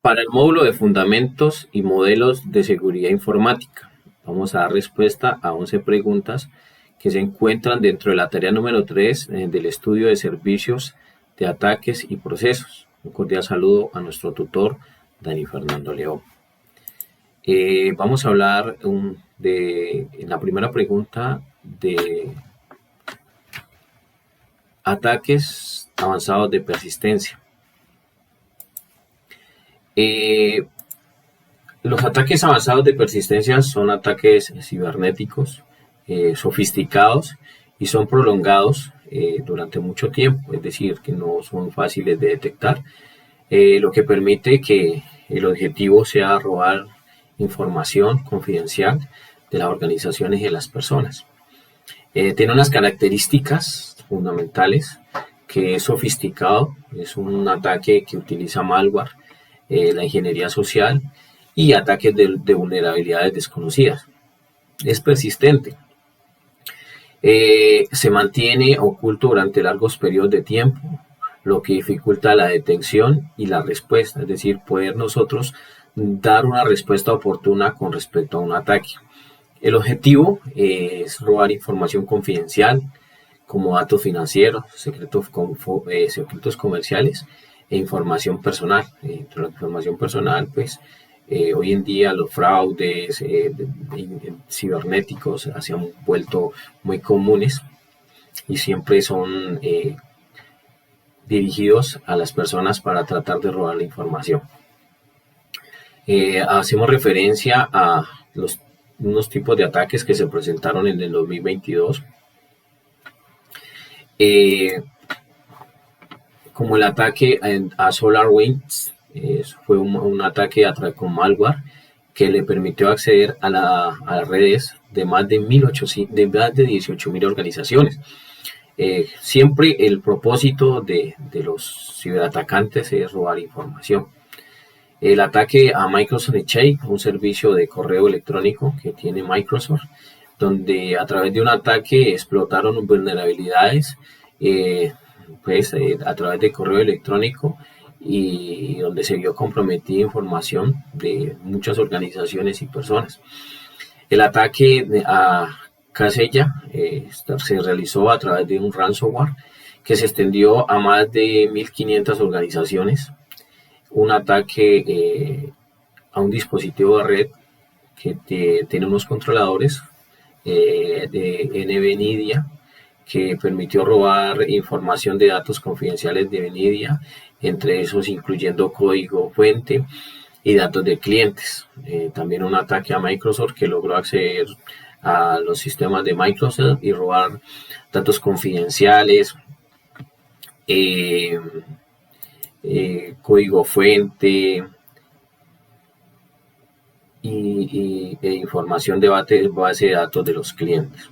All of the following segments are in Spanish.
Para el módulo de Fundamentos y Modelos de Seguridad Informática, vamos a dar respuesta a 11 preguntas que se encuentran dentro de la tarea número 3 del estudio de servicios de ataques y procesos. Un cordial saludo a nuestro tutor, Dani Fernando León. Vamos a hablar en la primera pregunta de ataques avanzados de persistencia. Los ataques avanzados de persistencia son ataques cibernéticos sofisticados y son prolongados durante mucho tiempo, es decir, que no son fáciles de detectar, lo que permite que el objetivo sea robar información confidencial de las organizaciones y de las personas. Tiene unas características fundamentales, que es sofisticado, es un ataque que utiliza malware, la ingeniería social y ataques de vulnerabilidades desconocidas. Es persistente. Se mantiene oculto durante largos periodos de tiempo, lo que dificulta la detección y la respuesta, es decir, poder nosotros dar una respuesta oportuna con respecto a un ataque. El objetivo es robar información confidencial, como datos financieros, secretos comerciales e información personal. Entre la información personal, pues, hoy en día los fraudes cibernéticos se han vuelto muy comunes y siempre son dirigidos a las personas para tratar de robar la información. Hacemos referencia a unos tipos de ataques que se presentaron en el 2022, como el ataque a SolarWinds. Fue un ataque con malware que le permitió acceder a las redes de más de 18.000 organizaciones. Siempre el propósito de los ciberatacantes es robar información. El ataque a Microsoft Exchange, un servicio de correo electrónico que tiene Microsoft, donde a través de un ataque explotaron vulnerabilidades a través de correo electrónico, y donde se vio comprometida información de muchas organizaciones y personas. El ataque a Kaseya se realizó a través de un ransomware que se extendió a más de 1.500 organizaciones. Un ataque a un dispositivo de red que tiene unos controladores de NVIDIA, que permitió robar información de datos confidenciales de NVIDIA, entre esos incluyendo código fuente y datos de clientes. También un ataque a Microsoft, que logró acceder a los sistemas de Microsoft y robar datos confidenciales, código fuente e información de base de datos de los clientes.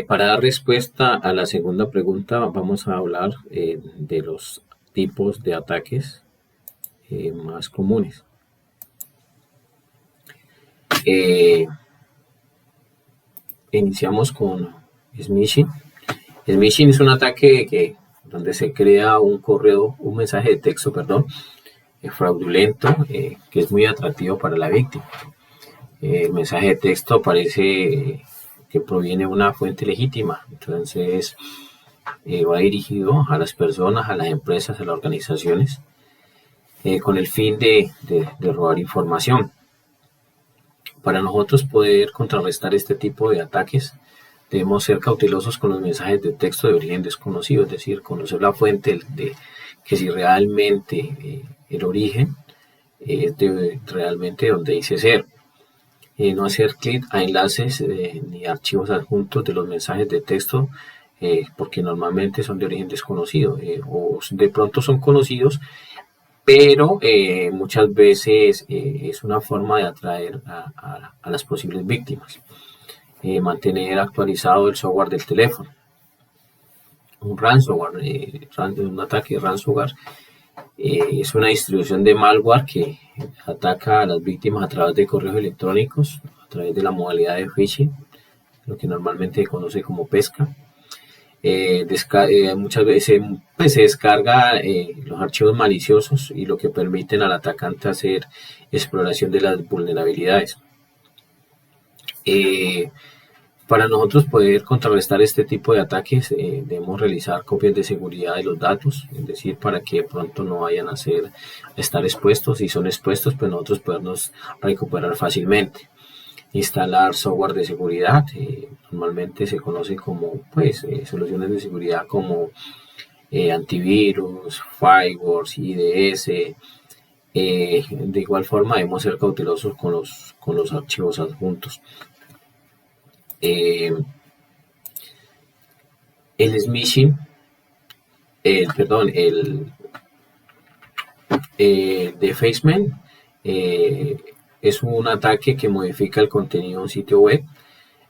Para dar respuesta a la segunda pregunta, vamos a hablar de los tipos de ataques más comunes. Iniciamos con smishing. Smishing es un ataque donde se crea un mensaje de texto, fraudulento, que es muy atractivo para la víctima. El mensaje de texto parece que proviene de una fuente legítima, entonces va dirigido a las personas, a las empresas, a las organizaciones, con el fin de robar información. Para nosotros poder contrarrestar este tipo de ataques, debemos ser cautelosos con los mensajes de texto de origen desconocido, es decir, conocer la fuente que si realmente el origen es realmente donde dice ser. No hacer clic a enlaces ni archivos adjuntos de los mensajes de texto, porque normalmente son de origen desconocido, o de pronto son conocidos, pero muchas veces es una forma de atraer a las posibles víctimas. Mantener actualizado el software del teléfono. Un ransomware, un ataque de ransomware, es una distribución de malware que ataca a las víctimas a través de correos electrónicos, a través de la modalidad de phishing, lo que normalmente se conoce como pesca. Muchas veces pues, se descarga los archivos maliciosos y lo que permiten al atacante hacer exploración de las vulnerabilidades. Para nosotros poder contrarrestar este tipo de ataques debemos realizar copias de seguridad de los datos, es decir, para que de pronto no vayan a estar expuestos. Si son expuestos, pues nosotros podemos recuperar fácilmente. Instalar software de seguridad, normalmente se conoce como pues soluciones de seguridad como antivirus, firewalls, IDS. De igual forma debemos ser cautelosos con los archivos adjuntos. El smishing, defacement es un ataque que modifica el contenido de un sitio web,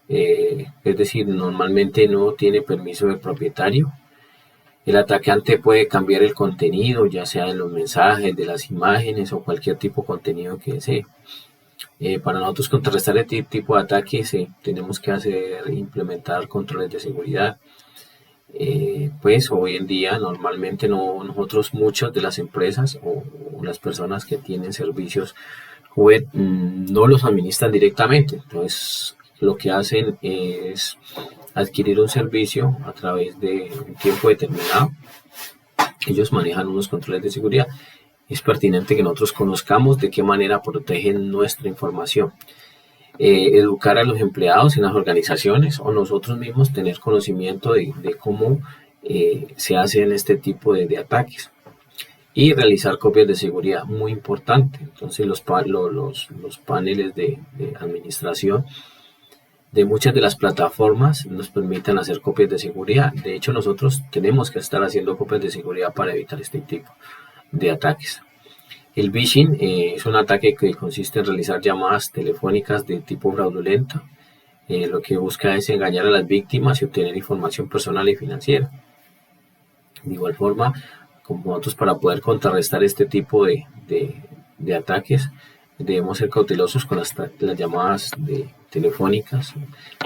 es decir, normalmente no tiene permiso del propietario. El atacante puede cambiar el contenido, ya sea en los mensajes, de las imágenes o cualquier tipo de contenido que desee. Para nosotros contrarrestar este tipo de ataques tenemos que implementar controles de seguridad. Pues hoy en día normalmente nosotros, muchas de las empresas o las personas que tienen servicios web no los administran directamente. Entonces lo que hacen es adquirir un servicio a través de un tiempo determinado. Ellos manejan unos controles de seguridad. Es pertinente que nosotros conozcamos de qué manera protegen nuestra información. Educar a los empleados en las organizaciones o nosotros mismos tener conocimiento de cómo se hacen este tipo de ataques. Y realizar copias de seguridad, muy importante. Entonces los paneles de administración de muchas de las plataformas nos permiten hacer copias de seguridad. De hecho, nosotros tenemos que estar haciendo copias de seguridad para evitar este tipo de ataques. El phishing es un ataque que consiste en realizar llamadas telefónicas de tipo fraudulento. Lo que busca es engañar a las víctimas y obtener información personal y financiera. De igual forma, como nosotros, para poder contrarrestar este tipo de ataques, debemos ser cautelosos con las llamadas telefónicas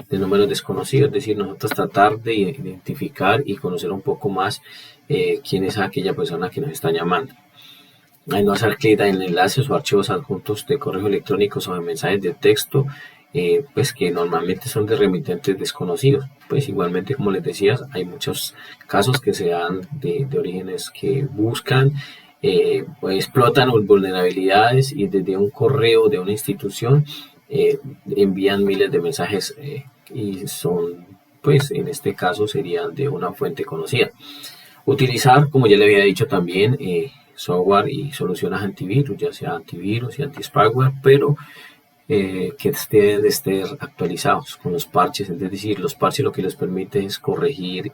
de números desconocidos, es decir, nosotros tratar de identificar y conocer un poco más quién es aquella persona que nos está llamando. No hacer clic en enlaces o archivos adjuntos de correos electrónicos o de mensajes de texto, pues que normalmente son de remitentes desconocidos. Pues igualmente, como les decía, hay muchos casos que se dan de orígenes que buscan, pues explotan vulnerabilidades y desde un correo de una institución envían miles de mensajes y son, pues en este caso serían de una fuente conocida. Utilizar, como ya le había dicho también, software y soluciones antivirus, ya sea antivirus y anti-spyware, pero que estén actualizados con los parches. Es decir, los parches lo que les permite es corregir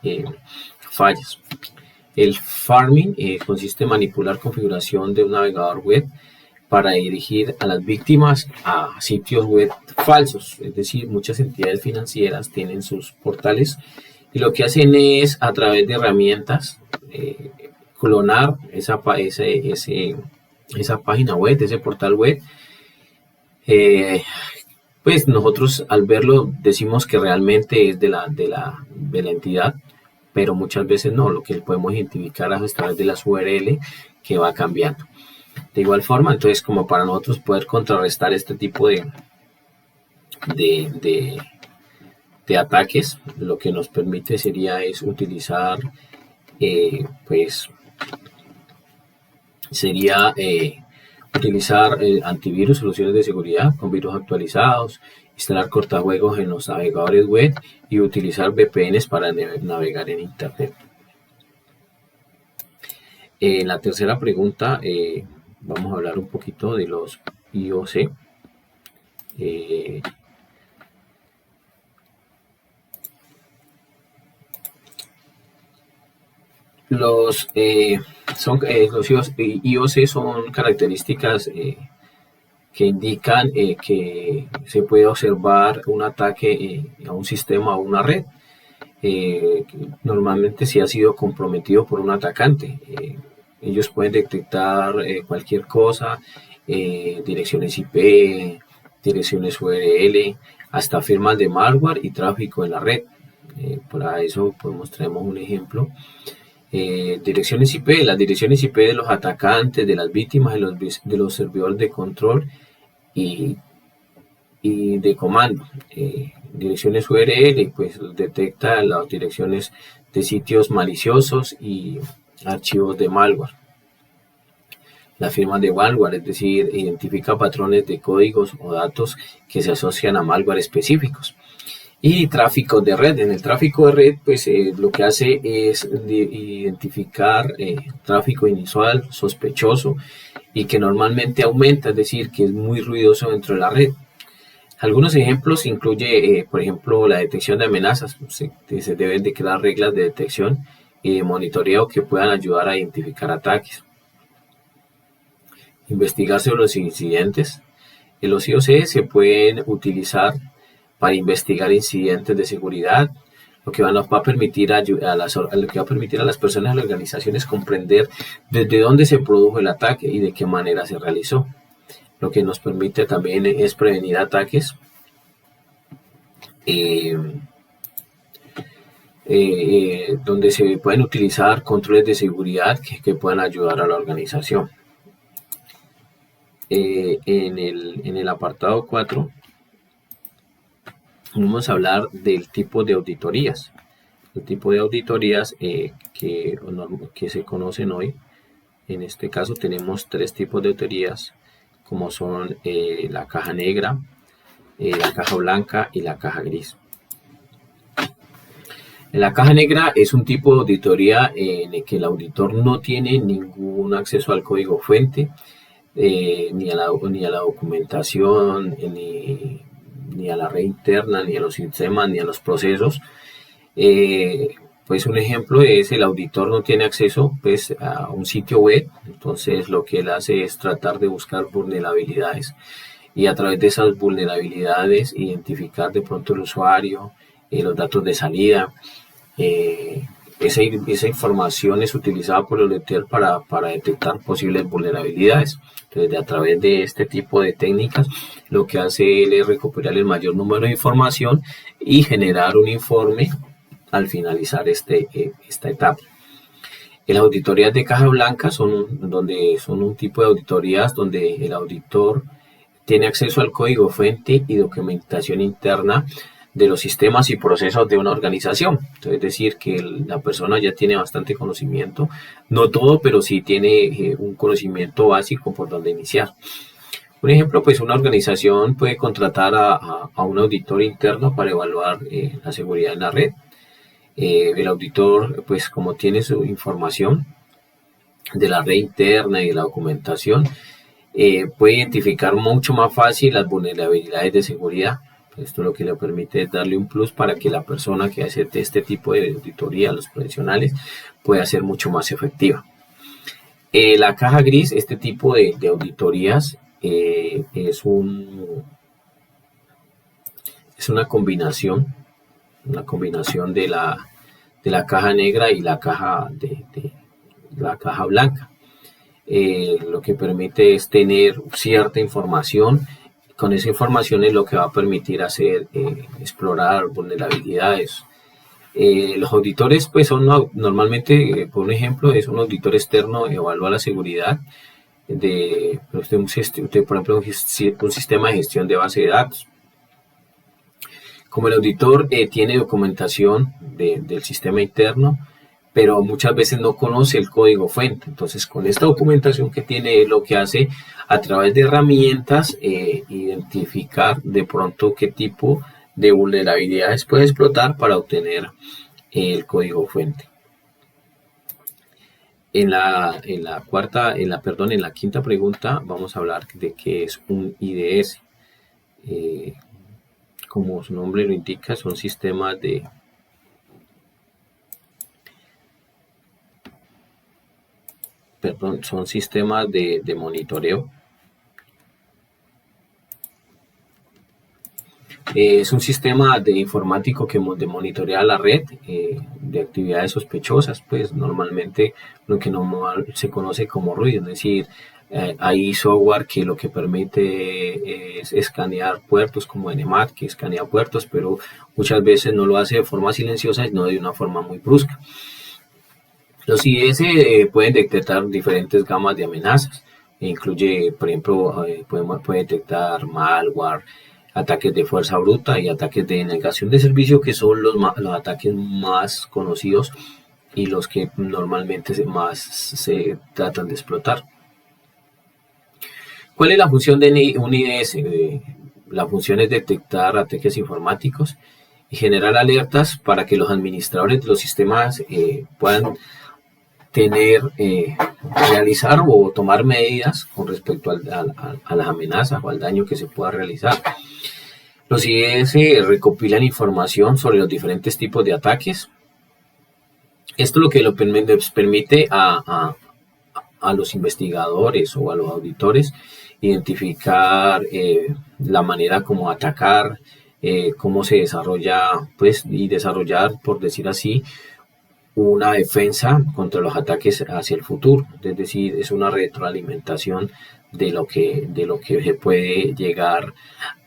fallas. El farming consiste en manipular configuración de un navegador web para dirigir a las víctimas a sitios web falsos. Es decir, muchas entidades financieras tienen sus portales y lo que hacen es, a través de herramientas, clonar esa página web, ese portal web. Pues nosotros al verlo decimos que realmente es de la entidad, pero muchas veces no. Lo que podemos identificar es a través de las URL que va cambiando. De igual forma, entonces, como para nosotros poder contrarrestar este tipo de ataques, lo que nos permite sería es utilizar utilizar antivirus, soluciones de seguridad con virus actualizados, instalar cortajuegos en los navegadores web y utilizar VPNs para navegar en Internet. En la tercera pregunta vamos a hablar un poquito de los IOC. Los IOC son características que indican que se puede observar un ataque a un sistema o una red. Normalmente si ha sido comprometido por un atacante. Ellos pueden detectar cualquier cosa, direcciones IP, direcciones URL, hasta firmas de malware y tráfico en la red. Para eso pues mostremos un ejemplo. Direcciones IP, las direcciones IP de los atacantes, de las víctimas, de los servidores de control y de comando. Direcciones URL, pues detecta las direcciones de sitios maliciosos y archivos de malware. La firma de malware, es decir, identifica patrones de códigos o datos que se asocian a malware específicos. Y tráfico de red. En el tráfico de red, pues lo que hace es identificar tráfico inusual, sospechoso y que normalmente aumenta, es decir, que es muy ruidoso dentro de la red. Algunos ejemplos incluye, por ejemplo, la detección de amenazas. Se deben de crear reglas de detección y de monitoreo que puedan ayudar a identificar ataques. Investigar sobre los incidentes. Los IOC se pueden utilizar para investigar incidentes de seguridad, lo que va a permitir a las personas y las organizaciones comprender desde dónde se produjo el ataque y de qué manera se realizó. Lo que nos permite también es prevenir ataques donde se pueden utilizar controles de seguridad que puedan ayudar a la organización. En el apartado 4 vamos a hablar del tipo de auditorías. El tipo de auditorías que se conocen hoy. En este caso tenemos 3 tipos de auditorías, como son la caja negra, la caja blanca y la caja gris. La caja negra es un tipo de auditoría en el que el auditor no tiene ningún acceso al código fuente, ni a la documentación, ni a la red interna, ni a los sistemas, ni a los procesos. Pues un ejemplo es el auditor no tiene acceso pues, a un sitio web, entonces lo que él hace es tratar de buscar vulnerabilidades y a través de esas vulnerabilidades identificar de pronto el usuario, los datos de salida. Esa información es utilizada por el auditor para detectar posibles vulnerabilidades. Entonces, a través de este tipo de técnicas, lo que hace él es recuperar el mayor número de información y generar un informe al finalizar esta etapa. Las auditorías de caja blanca son un tipo de auditorías donde el auditor tiene acceso al código fuente y documentación interna de los sistemas y procesos de una organización. Entonces, es decir, que la persona ya tiene bastante conocimiento, no todo, pero sí tiene un conocimiento básico por donde iniciar. Un ejemplo, pues una organización puede contratar a un auditor interno para evaluar la seguridad en la red. El auditor, pues como tiene su información de la red interna y de la documentación, puede identificar mucho más fácil las vulnerabilidades de seguridad. Esto lo que le permite es darle un plus para que la persona que hace este tipo de auditoría, los profesionales, pueda ser mucho más efectiva. La caja gris, este tipo de auditorías es una combinación de la caja negra y la caja blanca. Lo que permite es tener cierta información. Con esa información es lo que va a permitir hacer explorar vulnerabilidades. Los auditores pues son normalmente, por un ejemplo, es un auditor externo, evalúa la seguridad de por ejemplo, un sistema de gestión de base de datos. Como el auditor tiene documentación del sistema interno, pero muchas veces no conoce el código fuente. Entonces, con esta documentación que tiene, lo que hace a través de herramientas, identificar de pronto qué tipo de vulnerabilidades puede explotar para obtener el código fuente. En la quinta pregunta vamos a hablar de qué es un IDS. Como su nombre lo indica, son sistemas de monitoreo. Es un sistema de informático que monitorea la red de actividades sospechosas, pues normalmente lo que se conoce como ruido, es decir, Hay software que lo que permite es escanear puertos como Nmap, que escanea puertos, pero muchas veces no lo hace de forma silenciosa, sino de una forma muy brusca. Los IDS pueden detectar diferentes gamas de amenazas. Incluye, por ejemplo, puede detectar malware, ataques de fuerza bruta y ataques de negación de servicio, que son los ataques más conocidos y los que normalmente más se tratan de explotar. ¿Cuál es la función de un IDS? La función es detectar ataques informáticos y generar alertas para que los administradores de los sistemas puedan realizar o tomar medidas con respecto a las amenazas o al daño que se pueda realizar. Los IDS recopilan información sobre los diferentes tipos de ataques. Esto es lo que les permite a los investigadores o a los auditores identificar la manera como atacar, cómo se desarrolla, pues, y desarrollar, por decir así, una defensa contra los ataques hacia el futuro. Es decir, es una retroalimentación de lo que se puede llegar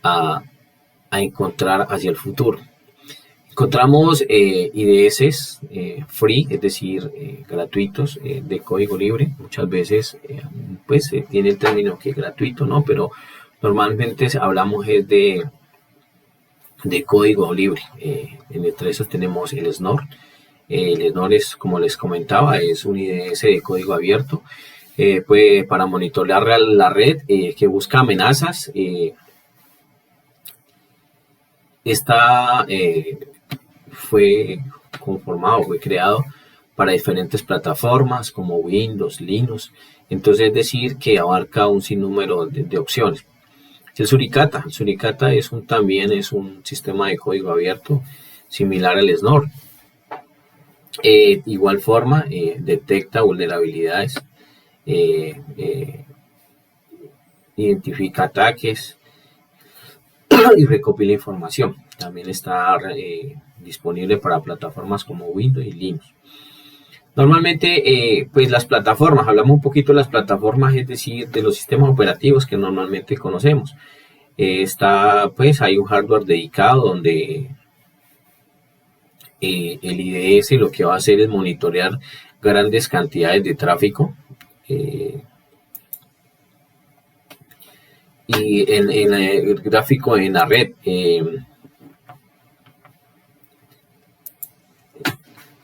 a encontrar hacia el futuro. Encontramos IDS free, es decir, gratuitos, de código libre. Muchas veces pues tiene el término que es gratuito, ¿no? Pero normalmente hablamos es de código libre. Entre esos tenemos el SNOR. El SNOR es, como les comentaba, es un IDS de código abierto. Pues para monitorear la red que busca amenazas. Fue creado para diferentes plataformas como Windows, Linux. Entonces, es decir, que abarca un sinnúmero de opciones. El Suricata también es un sistema de código abierto similar al SNOR. Igual forma, detecta vulnerabilidades, identifica ataques y recopila información. También está disponible para plataformas como Windows y Linux. Normalmente, pues las plataformas, hablamos un poquito de las plataformas, es decir, de los sistemas operativos que normalmente conocemos. Pues hay un hardware dedicado donde el IDS lo que va a hacer es monitorear grandes cantidades de tráfico. Y en el gráfico en la red,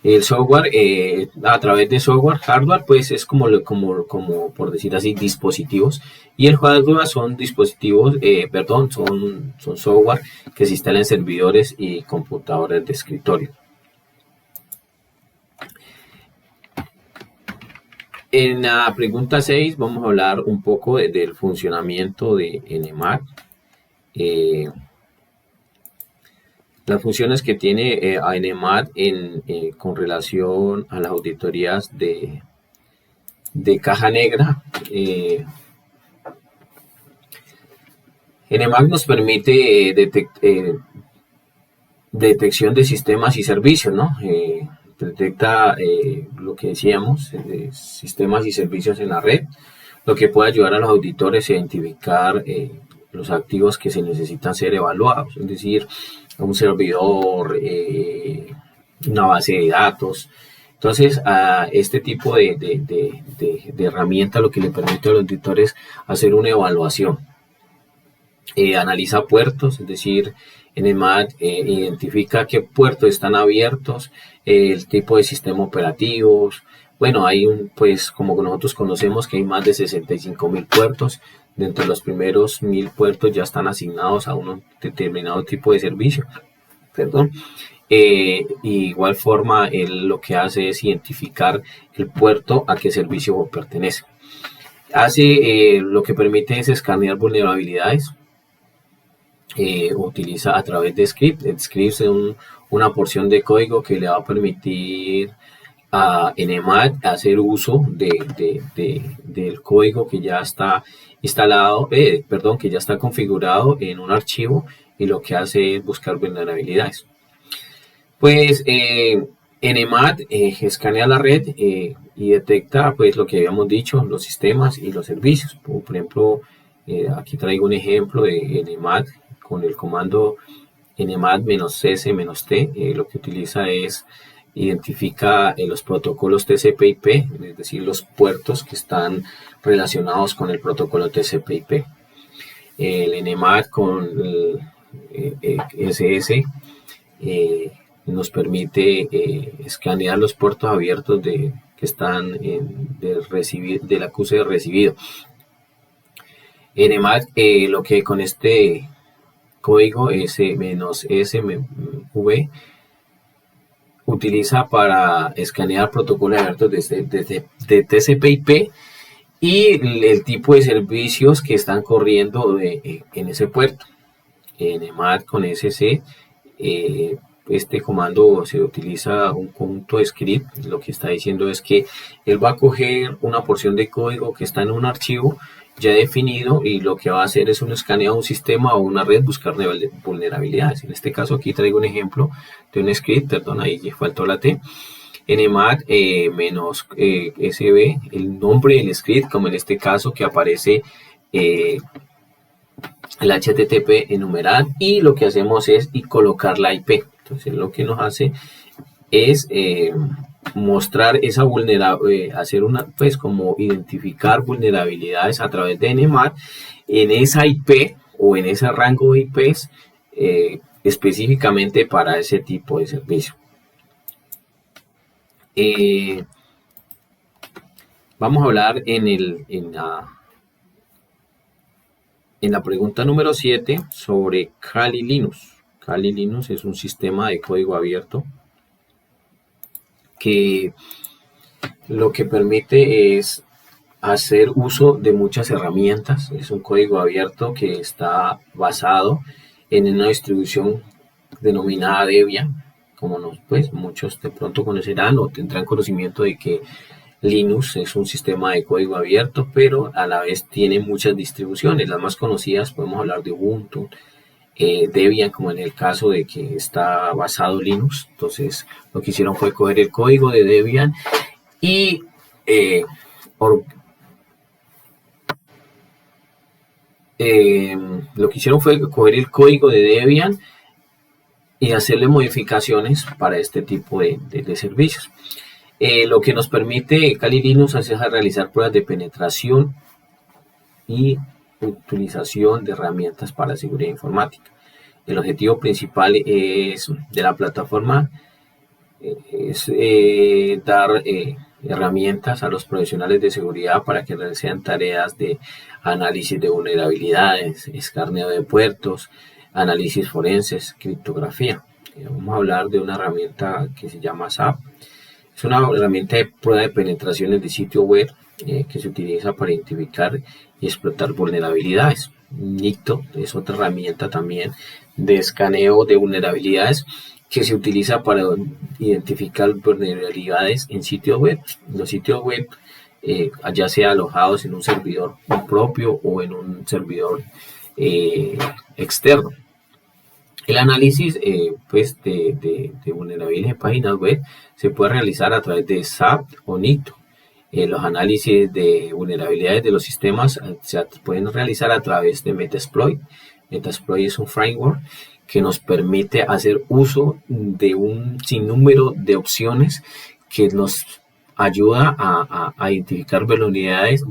el software, a través de hardware, pues es como por decir así, dispositivos, y el hardware son dispositivos, son software que se instalan en servidores y computadores de escritorio. En la pregunta 6 vamos a hablar un poco del funcionamiento de Nmap. Las funciones que tiene Nmap con relación a las auditorías de caja negra. Nmap nos permite detección de sistemas y servicios, ¿no? Detecta lo que decíamos, sistemas y servicios en la red, lo que puede ayudar a los auditores a identificar los activos que se necesitan ser evaluados, es decir, un servidor, una base de datos. Entonces, este tipo de herramienta lo que le permite a los auditores hacer una evaluación. Analiza puertos, es decir, Nmap identifica qué puertos están abiertos, el tipo de sistema operativos. Bueno, pues como nosotros conocemos que hay más de 65.000 puertos. Dentro de los primeros 1.000 puertos ya están asignados a un determinado tipo de servicio. Igual forma, él lo que hace es identificar el puerto a qué servicio pertenece. Lo que permite es escanear vulnerabilidades. Utiliza a través de script. El script es una porción de código que le va a permitir a Nmap hacer uso del código que ya está instalado, que ya está configurado en un archivo, y lo que hace es buscar vulnerabilidades. Pues Nmap escanea la red y detecta pues lo que habíamos dicho, los sistemas y los servicios. Por ejemplo, aquí traigo un ejemplo de Nmap con el comando nmap-s-t. Lo que utiliza es identifica los protocolos TCP/IP, es decir, los puertos que están relacionados con el protocolo TCP/IP. El Nmap con el SS nos permite escanear los puertos abiertos que están del acuse de recibido. Nmap, lo que con este código S-SV utiliza para escanear protocolos abiertos de TCP/IP y el tipo de servicios que están corriendo en ese puerto. Nmap con SC, este comando se utiliza un conjunto de script. Lo que está diciendo es que él va a coger una porción de código que está en un archivo ya definido y lo que va a hacer es un escaneo a un sistema o una red, buscar vulnerabilidades. En este caso aquí traigo un ejemplo de un script, perdón, ahí faltó la T. Nmap -sv, el nombre del script, como en este caso que aparece el HTTP enumerado, y lo que hacemos es colocar la IP. Entonces lo que nos hace es mostrar esa vulnerabilidad, hacer una, pues como identificar vulnerabilidades a través de Nmap en esa IP o en ese rango de IPs específicamente para ese tipo de servicio. Vamos a hablar en la pregunta número 7 sobre Kali Linux. Kali Linux es un sistema de código abierto que lo que permite es hacer uso de muchas herramientas. Es un código abierto que está basado en una distribución denominada Debian, como pues muchos de pronto conocerán o tendrán conocimiento de que Linux es un sistema de código abierto, pero a la vez tiene muchas distribuciones. Las más conocidas podemos hablar de Ubuntu, Debian, como en el caso de que está basado Linux. Entonces lo que hicieron fue coger el código de Debian y lo que hicieron fue coger el código de Debian y hacerle modificaciones para este tipo de servicios. Lo que nos permite Kali Linux es realizar pruebas de penetración y utilización de herramientas para seguridad informática. El objetivo principal de la plataforma es dar herramientas a los profesionales de seguridad para que realicen tareas de análisis de vulnerabilidades, escaneo de puertos, análisis forenses, criptografía. Vamos a hablar de una herramienta que se llama SAP. Es una herramienta de prueba de penetraciones de sitio web que se utiliza para identificar y explotar vulnerabilidades. Nikto es otra herramienta también de escaneo de vulnerabilidades que se utiliza para identificar vulnerabilidades en sitios web. Los sitios web, ya sea alojados en un servidor propio o en un servidor externo. El análisis pues de vulnerabilidades en páginas web se puede realizar a través de SAP o Nikto. Los análisis de vulnerabilidades de los sistemas se pueden realizar a través de Metasploit. Metasploit es un framework que nos permite hacer uso de un sinnúmero de opciones que nos ayuda a identificar vulnerabilidades,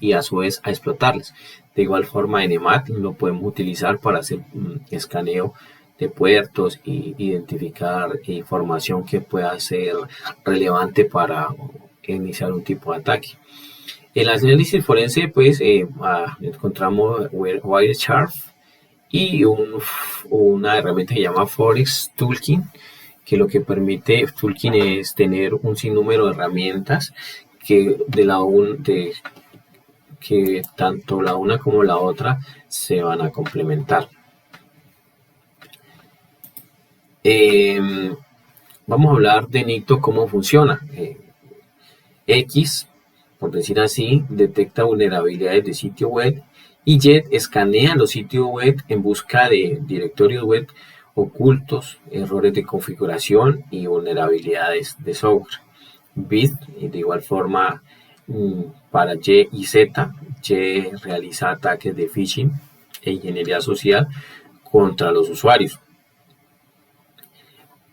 y a su vez a explotarlas. De igual forma, Nmap lo podemos utilizar para hacer escaneo de puertos e identificar información que pueda ser relevante para iniciar un tipo de ataque. En el análisis forense, pues encontramos Wireshark y una herramienta que se llama Forensic Toolkit, que lo que permite Toolkit es tener un sinnúmero de herramientas que que tanto la una como la otra se van a complementar. Vamos a hablar de Nikto, cómo funciona. X, por decir así, detecta vulnerabilidades de sitio web y Y escanea los sitios web en busca de directorios web ocultos, errores de configuración y vulnerabilidades de software. Bit, de igual forma, para Y y Z, Y realiza ataques de phishing e ingeniería social contra los usuarios.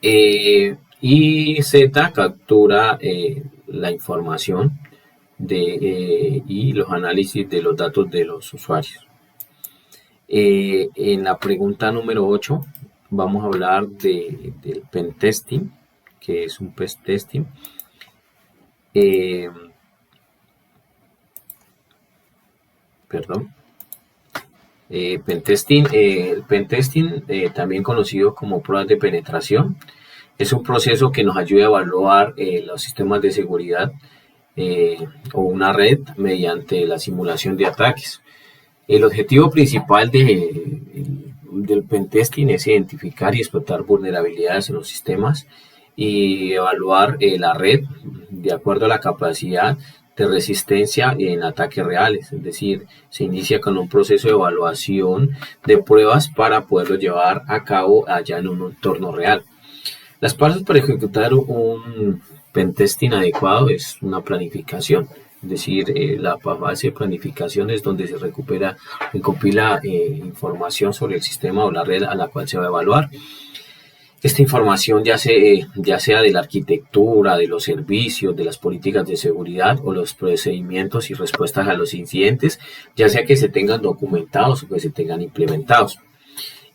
Y Z captura la información y los análisis de los datos de los usuarios. En la pregunta número 8 vamos a hablar del pentesting, que es un pentesting. Pentesting, el pentesting, también conocido como pruebas de penetración, es un proceso que nos ayuda a evaluar los sistemas de seguridad o una red mediante la simulación de ataques. El objetivo principal del pentesting es identificar y explotar vulnerabilidades en los sistemas y evaluar la red de acuerdo a la capacidad de resistencia en ataques reales. Es decir, se inicia con un proceso de evaluación de pruebas para poderlo llevar a cabo allá en un entorno real. Las pasos para ejecutar un pentesting adecuado es una planificación. Es decir, la fase de planificación es donde se recopila información sobre el sistema o la red a la cual se va a evaluar. Esta información ya sea de la arquitectura, de los servicios, de las políticas de seguridad o los procedimientos y respuestas a los incidentes, ya sea que se tengan documentados o que se tengan implementados.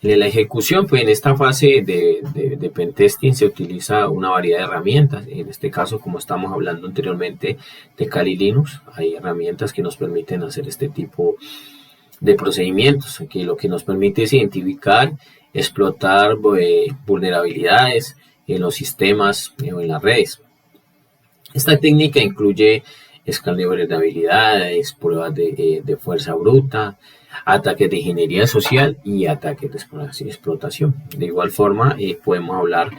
En la ejecución, pues en esta fase de pentesting se utiliza una variedad de herramientas. En este caso, como estamos hablando anteriormente de Kali Linux, hay herramientas que nos permiten hacer este tipo de procedimientos, que lo que nos permite es identificar, explotar vulnerabilidades en los sistemas o en las redes. Esta técnica incluye escaneadores de habilidades, pruebas de fuerza bruta, ataques de ingeniería social y ataques de explotación. De igual forma, podemos hablar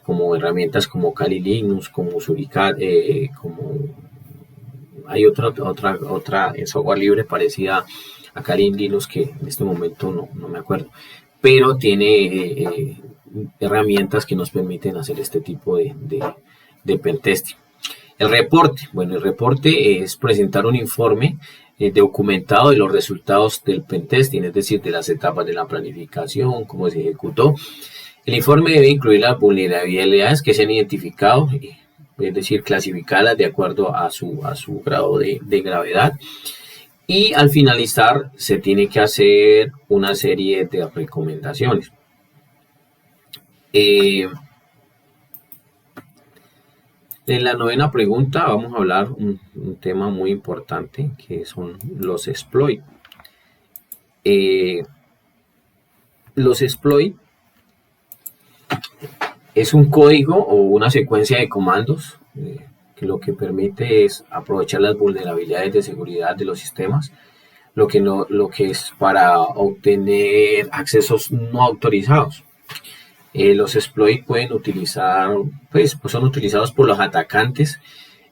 como herramientas como Kali Linux, como Suricat, hay otra en software libre parecida a Kali Linux que en este momento no me acuerdo, pero tiene herramientas que nos permiten hacer este tipo de pentesting. El reporte. Bueno, el reporte es presentar un informe documentado de los resultados del pentesting, es decir, de las etapas de la planificación, cómo se ejecutó. El informe debe incluir las vulnerabilidades que se han identificado, es decir, clasificarlas de acuerdo a su grado de gravedad. Y al finalizar se tiene que hacer una serie de recomendaciones. En la 9ª pregunta vamos a hablar un tema muy importante que son los exploits. Los exploits es un código o una secuencia de comandos que lo que permite es aprovechar las vulnerabilidades de seguridad de los sistemas, lo que es para obtener accesos no autorizados. Los exploits son utilizados por los atacantes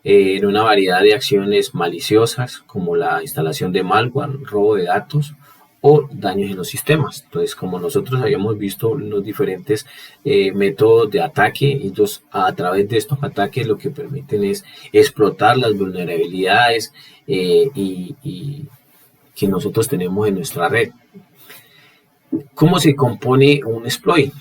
en una variedad de acciones maliciosas como la instalación de malware, robo de datos o daños en los sistemas. Entonces, como nosotros habíamos visto los diferentes métodos de ataque, ellos a través de estos ataques lo que permiten es explotar las vulnerabilidades y que nosotros tenemos en nuestra red. ¿Cómo se compone un exploit?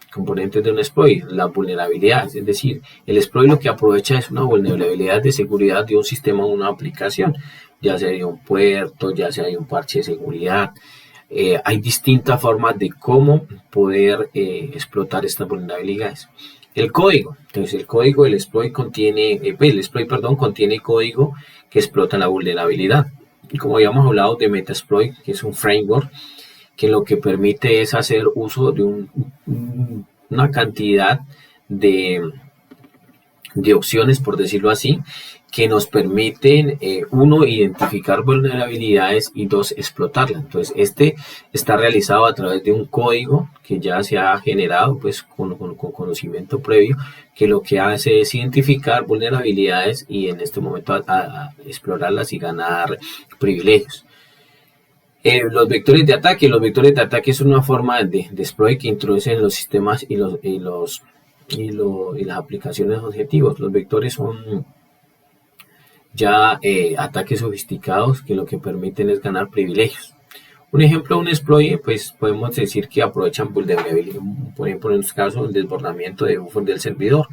Componentes de un exploit, las vulnerabilidades, es decir, el exploit lo que aprovecha es una vulnerabilidad de seguridad de un sistema o una aplicación, ya sea de un puerto, ya sea de un parche de seguridad. Hay distintas formas de cómo poder explotar estas vulnerabilidades. El código, entonces el exploit contiene código que explota la vulnerabilidad. Y como habíamos hablado de Metasploit, que es un framework que lo que permite es hacer uso de una cantidad de opciones, por decirlo así, que nos permiten, uno, identificar vulnerabilidades y dos, explotarlas. Entonces, este está realizado a través de un código que ya se ha generado pues con conocimiento previo, que lo que hace es identificar vulnerabilidades y en este momento a explorarlas y ganar privilegios. Los vectores de ataque. Los vectores de ataque son una forma de exploit que introducen los sistemas y las aplicaciones objetivos. Los vectores son ya ataques sofisticados que lo que permiten es ganar privilegios. Un ejemplo de un exploit, pues podemos decir que aprovechan vulnerabilidad, por ejemplo en este caso el desbordamiento de buffer del servidor.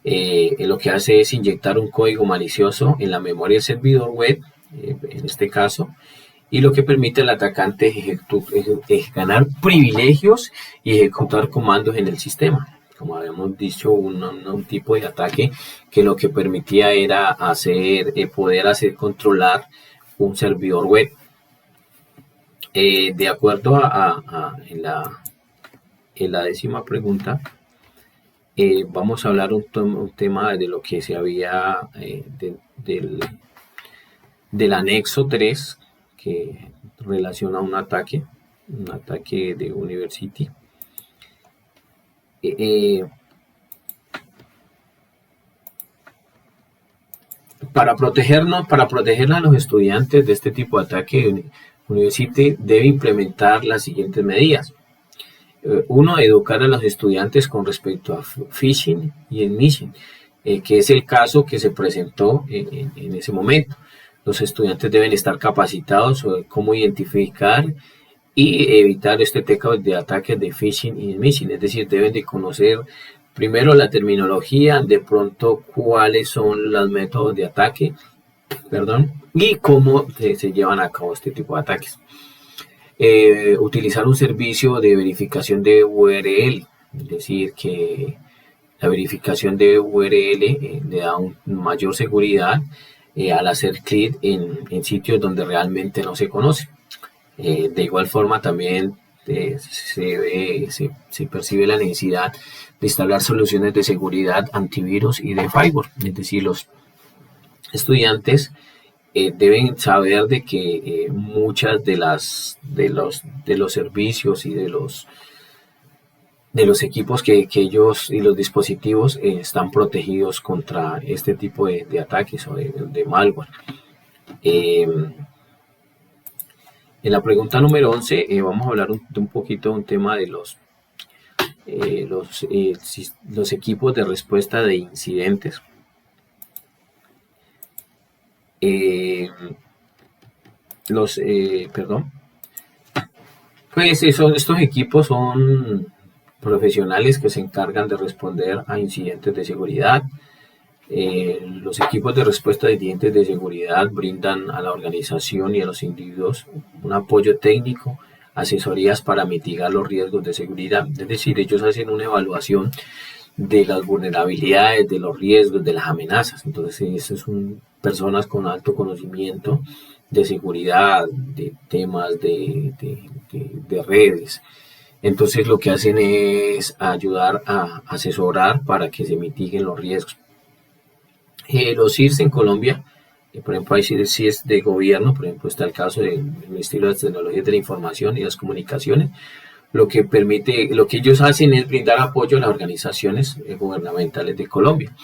Lo que hace es inyectar un código malicioso en la memoria del servidor web, en este caso, y lo que permite al atacante es ganar privilegios y ejecutar comandos en el sistema. Como habíamos dicho, un tipo de ataque que lo que permitía era poder hacer controlar un servidor web. De acuerdo en la 10ª pregunta, vamos a hablar un tema de lo que se había del anexo 3 que relaciona un ataque de University. Para proteger a los estudiantes de este tipo de ataque, University debe implementar las siguientes medidas. Uno, educar a los estudiantes con respecto a phishing y smishing, que es el caso que se presentó en ese momento. Los estudiantes deben estar capacitados sobre cómo identificar y evitar este tipo de ataques de phishing y smishing, es decir, deben de conocer primero la terminología, de pronto cuáles son los métodos de ataque, y cómo se llevan a cabo este tipo de ataques. Utilizar un servicio de verificación de URL, es decir, que la verificación de URL le da mayor seguridad al hacer clic en sitios donde realmente no se conoce. De igual forma también se percibe la necesidad de instalar soluciones de seguridad, antivirus y de firewall, es decir, los estudiantes deben saber de que muchas de los servicios y de los equipos que ellos y los dispositivos están protegidos contra este tipo de ataques o de malware. En la pregunta número 11 vamos a hablar un poquito de un tema de los equipos de respuesta de incidentes. Pues estos equipos son profesionales que se encargan de responder a incidentes de seguridad. Los equipos de respuesta de incidentes de seguridad brindan a la organización y a los individuos un apoyo técnico, asesorías para mitigar los riesgos de seguridad. Es decir, ellos hacen una evaluación de las vulnerabilidades, de los riesgos, de las amenazas. Entonces, estas son personas con alto conocimiento de seguridad, de temas de redes. Entonces, lo que hacen es ayudar a asesorar para que se mitiguen los riesgos. Los CIRS en Colombia, por ejemplo, hay CIRS de gobierno, por ejemplo, está el caso del Ministerio de las Tecnologías de la Información y las Comunicaciones. Lo que ellos hacen es brindar apoyo a las organizaciones gubernamentales de Colombia.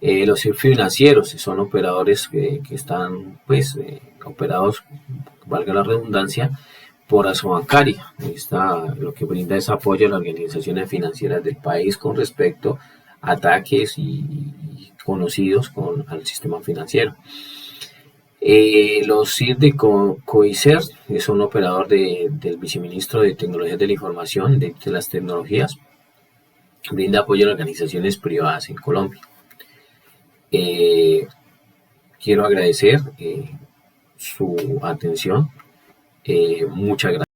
Los CIRS financieros son operadores que están operados, valga la redundancia, por Asobancaria. Lo que brinda es apoyo a las organizaciones financieras del país con respecto a ataques y conocidos al sistema financiero. Los CIR de COICER es un operador del viceministro de Tecnologías de la Información, de las tecnologías, brinda apoyo a organizaciones privadas en Colombia. Quiero agradecer su atención. Muchas gracias.